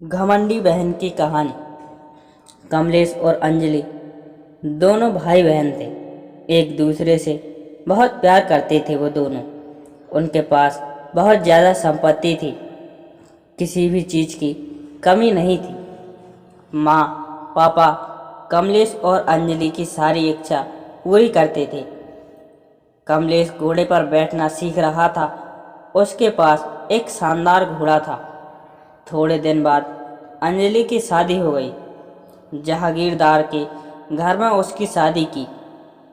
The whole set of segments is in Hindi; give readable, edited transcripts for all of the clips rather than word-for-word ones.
घमंडी बहन की कहानी। कमलेश और अंजलि दोनों भाई बहन थे। एक दूसरे से बहुत प्यार करते थे वो दोनों। उनके पास बहुत ज़्यादा संपत्ति थी, किसी भी चीज़ की कमी नहीं थी। माँ पापा कमलेश और अंजलि की सारी इच्छा पूरी करते थे। कमलेश घोड़े पर बैठना सीख रहा था। उसके पास एक शानदार घोड़ा था। थोड़े दिन बाद अंजलि की शादी हो गई। जहागीरदार के घर में उसकी शादी की।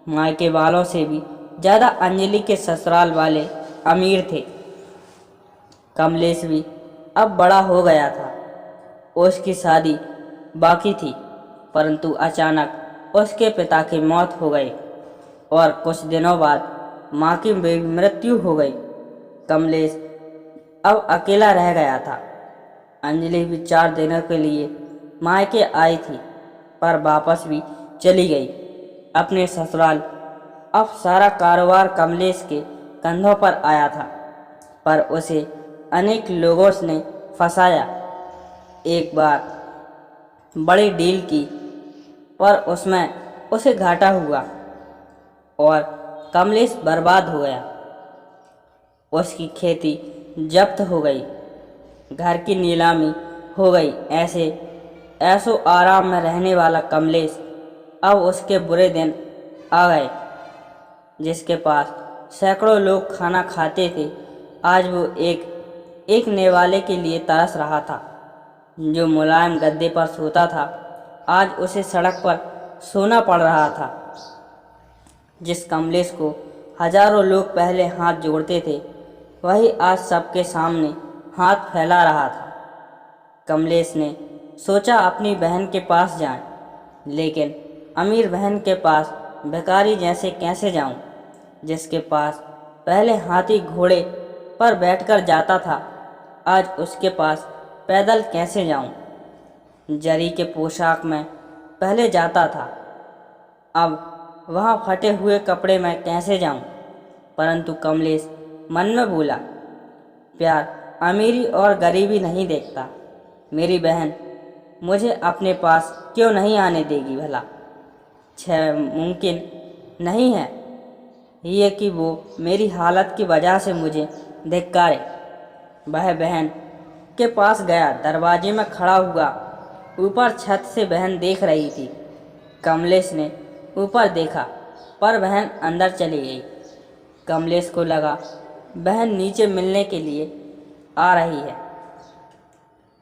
मायके वालों से भी ज़्यादा अंजलि के ससुराल वाले अमीर थे। कमलेश भी अब बड़ा हो गया था। उसकी शादी बाकी थी, परंतु अचानक उसके पिता की मौत हो गई और कुछ दिनों बाद माँ की भी मृत्यु हो गई। कमलेश अब अकेला रह गया था। अंजलि भी 4 दिनों के लिए मायके आई थी, पर वापस भी चली गई अपने ससुराल। अब सारा कारोबार कमलेश के कंधों पर आया था, पर उसे अनेक लोगों ने फंसाया। एक बार बड़ी डील की, पर उसमें उसे घाटा हुआ और कमलेश बर्बाद हो गया। उसकी खेती जब्त हो गई, घर की नीलामी हो गई। ऐसो आराम में रहने वाला कमलेश अब उसके बुरे दिन आ गए। जिसके पास सैकड़ों लोग खाना खाते थे, आज वो एक एक नेवाले के लिए तरस रहा था। जो मुलायम गद्दे पर सोता था, आज उसे सड़क पर सोना पड़ रहा था। जिस कमलेश को हजारों लोग पहले हाथ जोड़ते थे, वही आज सबके सामने हाथ फैला रहा था। कमलेश ने सोचा अपनी बहन के पास जाए, लेकिन अमीर बहन के पास भिखारी जैसे कैसे जाऊं, जिसके पास पहले हाथी घोड़े पर बैठकर जाता था, आज उसके पास पैदल कैसे जाऊं। जरी के पोशाक में पहले जाता था, अब वहाँ फटे हुए कपड़े में कैसे जाऊं। परंतु कमलेश मन में बोला, प्यार अमीरी और गरीबी नहीं देखता। मेरी बहन मुझे अपने पास क्यों नहीं आने देगी भला। मुमकिन नहीं है ये कि वो मेरी हालत की वजह से मुझे धिक्कारे। वह बहन के पास गया, दरवाजे में खड़ा हुआ। ऊपर छत से बहन देख रही थी। कमलेश ने ऊपर देखा, पर बहन अंदर चली गई। कमलेश को लगा बहन नीचे मिलने के लिए आ रही है,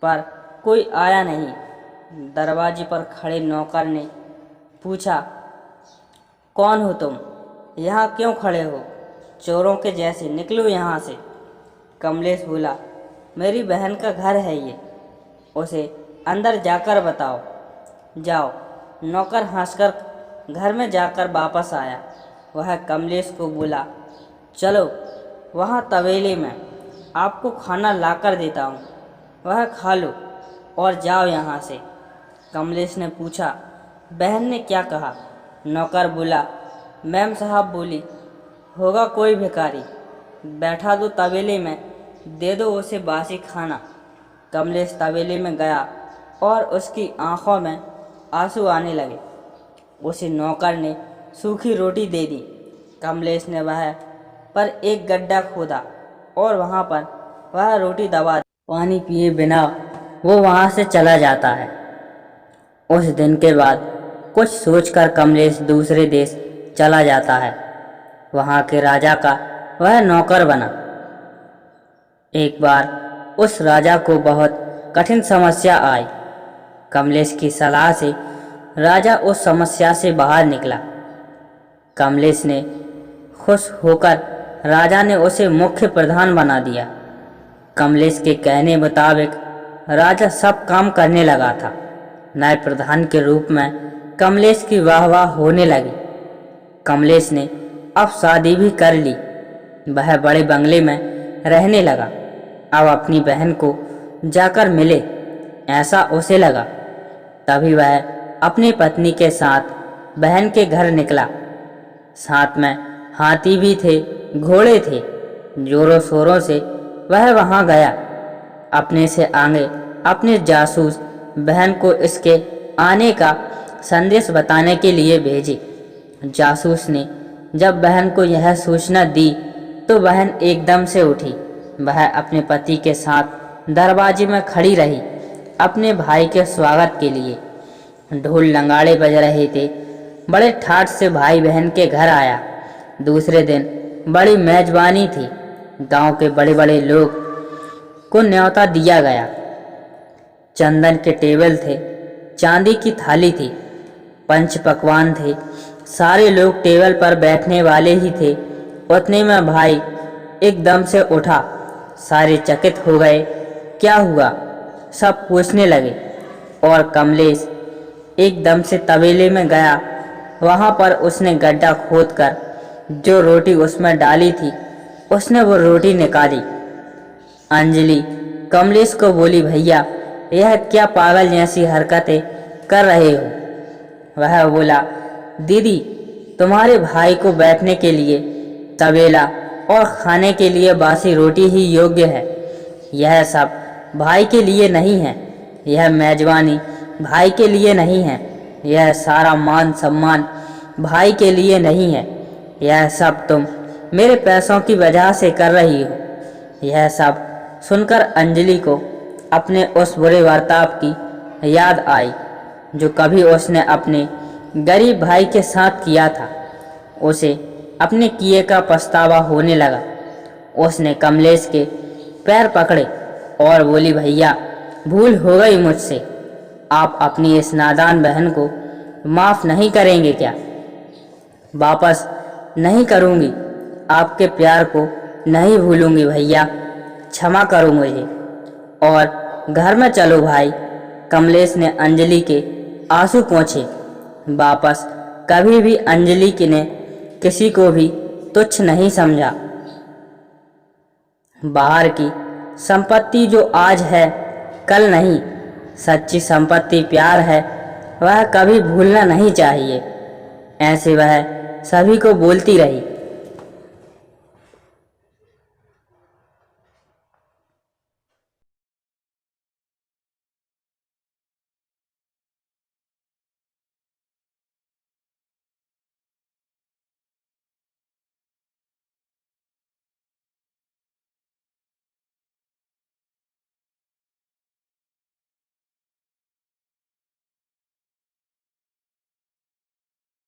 पर कोई आया नहीं। दरवाजे पर खड़े नौकर ने पूछा, कौन हो तुम? यहाँ क्यों खड़े हो? चोरों के जैसे निकलो यहाँ से। कमलेश बोला, मेरी बहन का घर है ये, उसे अंदर जाकर बताओ। जाओ। नौकर हंसकर घर में जाकर वापस आया। वह कमलेश को बोला, चलो वहाँ तवेले में आपको खाना लाकर देता हूँ, वह खा लो और जाओ यहाँ से। कमलेश ने पूछा, बहन ने क्या कहा? नौकर बोला, मैम साहब बोली होगा कोई भिखारी, बैठा दो तवेले में, दे दो उसे बासी खाना। कमलेश तवेले में गया और उसकी आंखों में आंसू आने लगे। उसे नौकर ने सूखी रोटी दे दी। कमलेश ने वह पर एक गड्ढा खोदा और वहाँ पर वह रोटी दबा दी। पानी पिए बिना वो वहाँ से चला जाता है। उस दिन के बाद कुछ सोचकर कमलेश दूसरे देश चला जाता है। वहाँ के राजा का वह नौकर बना। एक बार उस राजा को बहुत कठिन समस्या आई। कमलेश की सलाह से राजा उस समस्या से बाहर निकला। कमलेश ने खुश होकर राजा ने उसे मुख्य प्रधान बना दिया। कमलेश के कहने मुताबिक राजा सब काम करने लगा था। नए प्रधान के रूप में कमलेश की वाहवाह होने लगी। कमलेश ने अब शादी भी कर ली। वह बड़े बंगले में रहने लगा। अब अपनी बहन को जाकर मिले, ऐसा उसे लगा। तभी वह अपनी पत्नी के साथ बहन के घर निकला। साथ में हाथी भी थे, घोड़े थे। जोरों शोरों से वह वहां गया। अपने से आगे अपने जासूस बहन को इसके आने का संदेश बताने के लिए भेजी। जासूस ने जब बहन को यह सूचना दी तो बहन एकदम से उठी। वह अपने पति के साथ दरवाजे में खड़ी रही अपने भाई के स्वागत के लिए। ढोल नगाड़े बज रहे थे। बड़े ठाठ से भाई बहन के घर आया। दूसरे दिन बड़ी मेजबानी थी। गांव के बड़े बड़े लोग को न्योता दिया गया। चंदन के टेबल थे, चांदी की थाली थी, पंच पकवान थे। सारे लोग टेबल पर बैठने वाले ही थे। उतने में भाई एकदम से उठा। सारे चकित हो गए। क्या हुआ? सब पूछने लगे। और कमलेश एकदम से तबेले में गया। वहां पर उसने गड्ढा खोदकर जो रोटी उसमें डाली थी उसने वो रोटी निकाली। अंजलि कमलेश को बोली, भैया यह क्या पागल जैसी हरकतें कर रहे हो? वह बोला, दीदी तुम्हारे भाई को बैठने के लिए तबेला और खाने के लिए बासी रोटी ही योग्य है। यह सब भाई के लिए नहीं है। यह मेजबानी भाई के लिए नहीं है। यह सारा मान सम्मान भाई के लिए नहीं है। यह सब तुम मेरे पैसों की वजह से कर रही हो। यह सब सुनकर अंजलि को अपने उस बुरे बर्ताव की याद आई जो कभी उसने अपने गरीब भाई के साथ किया था। उसे अपने किए का पछतावा होने लगा। उसने कमलेश के पैर पकड़े और बोली, भैया भूल हो गई मुझसे। आप अपनी इस नादान बहन को माफ़ नहीं करेंगे क्या? वापस नहीं करूँगी। आपके प्यार को नहीं भूलूंगी भैया। क्षमा करो मुझे और घर में चलो भाई। कमलेश ने अंजलि के आंसू पोंछे। वापस कभी भी अंजलि ने किसी को भी तुच्छ नहीं समझा। बाहर की संपत्ति जो आज है कल नहीं। सच्ची संपत्ति प्यार है, वह कभी भूलना नहीं चाहिए। ऐसे वह सभी को बोलती रही।